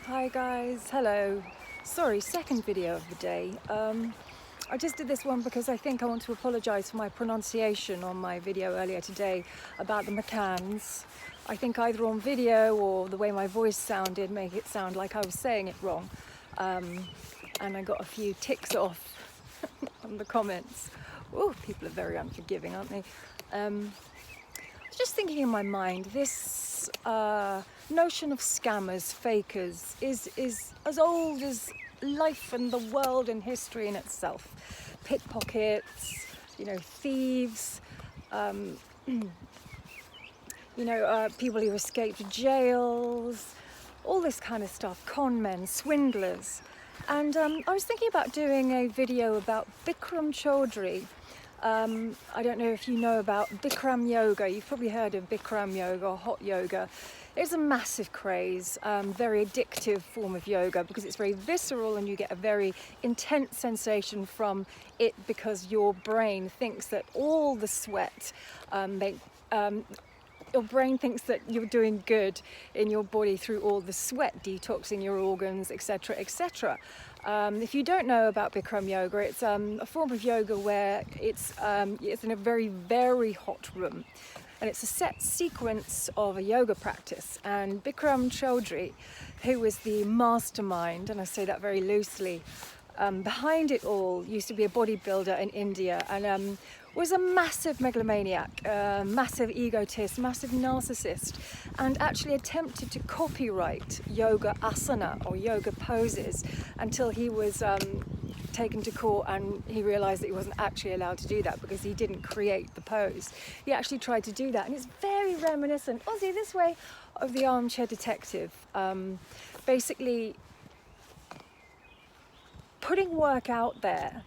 Hi guys, hello. Sorry, second video of the day. I just did this one because I think I want to apologise for my pronunciation on my video earlier today about the McCanns. I think either on video or the way my voice sounded make it sound like I was saying it wrong. And I got a few ticks off on the comments. Oh, people are very unforgiving, aren't they? I was just thinking in my mind, this notion of scammers, fakers, is as old as life and the world and history in itself. Pickpockets, thieves, people who escaped jails, all this kind of stuff, con men, swindlers. And I was thinking about doing a video about Bikram Choudhury. I don't know if you know about Bikram yoga. You've probably heard of Bikram yoga or hot yoga. It's a massive craze, very addictive form of yoga because it's very visceral and you get a very intense sensation from it because your brain thinks that all the sweat your brain thinks that you're doing good in your body through all the sweat, detoxing your organs, etc., etc. If you don't know about Bikram yoga, it's a form of yoga where it's in a very, very hot room. And it's a set sequence of a yoga practice. And Bikram Choudhury, who was the mastermind, and I say that very loosely, behind it all, used to be a bodybuilder in India and was a massive megalomaniac, massive egotist, massive narcissist, and actually attempted to copyright yoga asana or yoga poses until he was taken to court and he realized that he wasn't actually allowed to do that because he didn't create the pose. He actually tried to do that, and it's very reminiscent, Aussie this way, of the Armchair Detective. Basically putting work out there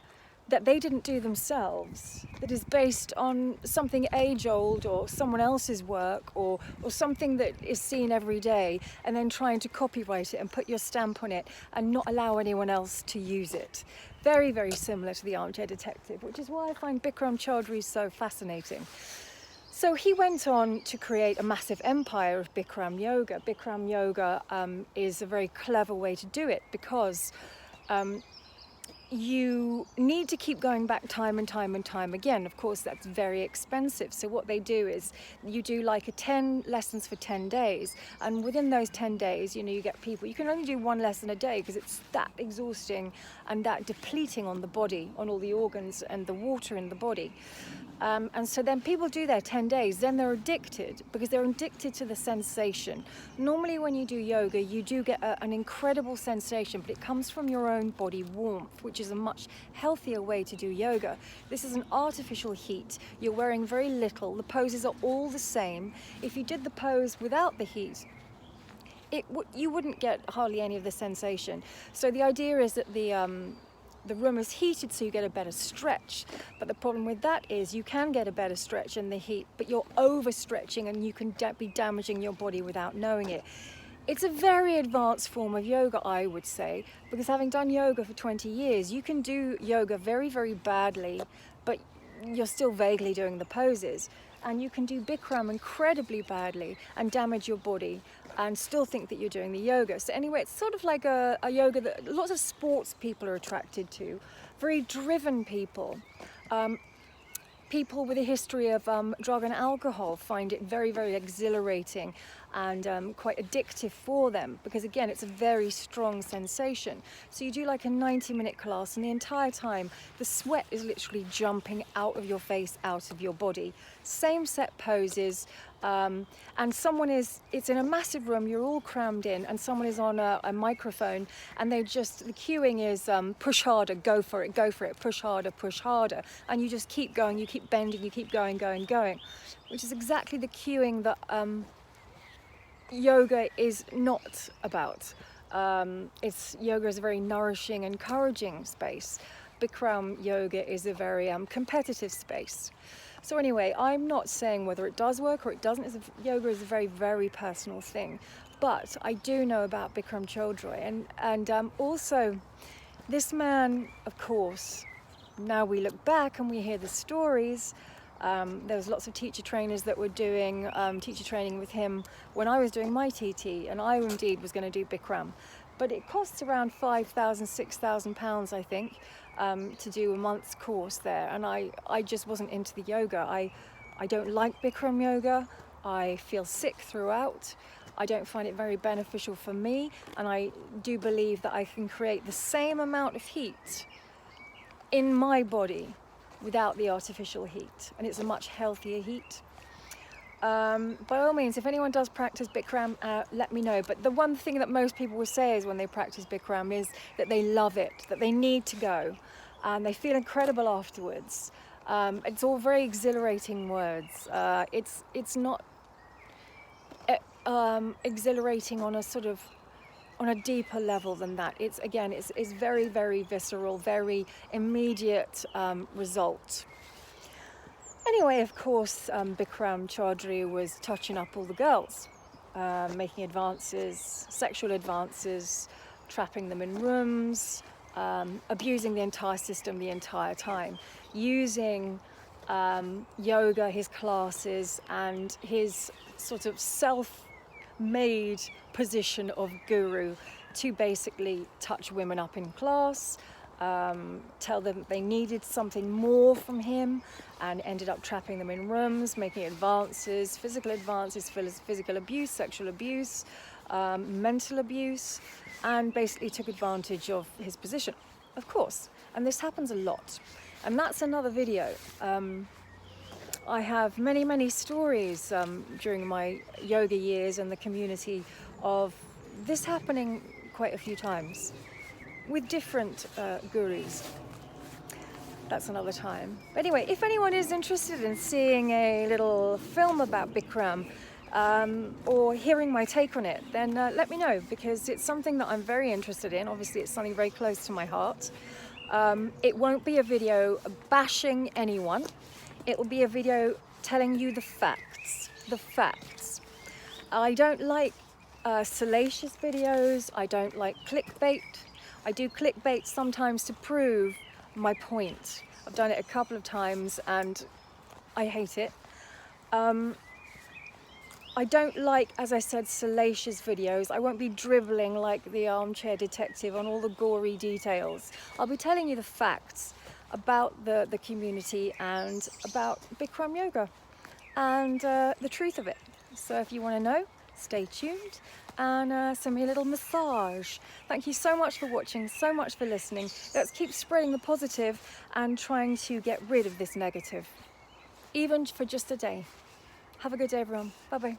that they didn't do themselves, that is based on something age-old or someone else's work or something that is seen every day, and then trying to copyright it and put your stamp on it and not allow anyone else to use it. Very, very similar to the Armchair Detective, which is why I find Bikram Choudhury so fascinating. So he went on to create a massive empire of Bikram yoga. Bikram yoga is a very clever way to do it because you need to keep going back time and time and time again. Of course, that's very expensive. So what they do is you do like 10 lessons for 10 days. And within those 10 days, you get people, you can only do one lesson a day because it's that exhausting and that depleting on the body, on all the organs and the water in the body. And so then people do their 10 days, then they're addicted because they're addicted to the sensation. Normally when you do yoga, you do get an incredible sensation, but it comes from your own body warmth, which is a much healthier way to do yoga. This is an artificial heat. You're wearing very little. The poses are all the same. If you did the pose without the heat, you wouldn't get hardly any of the sensation. So the idea is that the room is heated so you get a better stretch, but the problem with that is you can get a better stretch in the heat, but you're overstretching and you can be damaging your body without knowing it. It's a very advanced form of yoga, I would say, because having done yoga for 20 years, you can do yoga very, very badly, but you're still vaguely doing the poses. And you can do Bikram incredibly badly and damage your body and still think that you're doing the yoga. So anyway, it's sort of like a yoga that lots of sports people are attracted to, very driven people. People with a history of drug and alcohol find it very, very exhilarating and quite addictive for them because, again, it's a very strong sensation. So you do like a 90-minute class, and the entire time the sweat is literally jumping out of your face, out of your body. Same set poses, and it's in a massive room, you're all crammed in, and someone is on a microphone, and the cueing is push harder, go for it, push harder, and you just keep going, you keep bending, you keep going, which is exactly the cueing that yoga is not about. Yoga is a very nourishing, encouraging space. Bikram yoga is a very competitive space. So anyway, I'm not saying whether it does work or it doesn't. Yoga is a very, very personal thing. But I do know about Bikram Choudhury, and also this man, of course, now we look back and we hear the stories, There was lots of teacher trainers that were doing teacher training with him when I was doing my TT, and I indeed was going to do Bikram. But it costs around £5,000, £6,000, I think, to do a month's course there. And I just wasn't into the yoga. I don't like Bikram yoga. I feel sick throughout. I don't find it very beneficial for me. And I do believe that I can create the same amount of heat in my body without the artificial heat. And it's a much healthier heat. By all means, if anyone does practice Bikram, let me know. But the one thing that most people will say is when they practice Bikram is that they love it, that they need to go, and they feel incredible afterwards. It's all very exhilarating words. It's not exhilarating on a sort of on a deeper level than that. It's very, very visceral, very immediate result. Anyway, of course, Bikram Choudhury was touching up all the girls, making advances, sexual advances, trapping them in rooms, abusing the entire system the entire time, using yoga, his classes, and his sort of self-made position of guru to basically touch women up in class, tell them they needed something more from him, and ended up trapping them in rooms, making advances, physical abuse, sexual abuse, mental abuse, and basically took advantage of his position, of course. And this happens a lot. And that's another video. I have many, many stories during my yoga years in the community of this happening quite a few times with different gurus. That's another time. But anyway, if anyone is interested in seeing a little film about Bikram or hearing my take on it, then let me know, because it's something that I'm very interested in. Obviously, it's something very close to my heart. It won't be a video bashing anyone. It will be a video telling you the facts. The facts. I don't like salacious videos. I don't like clickbait. I do clickbait sometimes to prove my point. I've done it a couple of times and I hate it. I don't like, as I said, salacious videos. I won't be dribbling like the armchair detective on all the gory details. I'll be telling you the facts about the community and about Bikram yoga and the truth of it. So if you want to know, stay tuned and send me a little massage. Thank you so much for watching, so much for listening. Let's keep spreading the positive and trying to get rid of this negative, even for just a day. Have a good day, everyone. Bye-bye.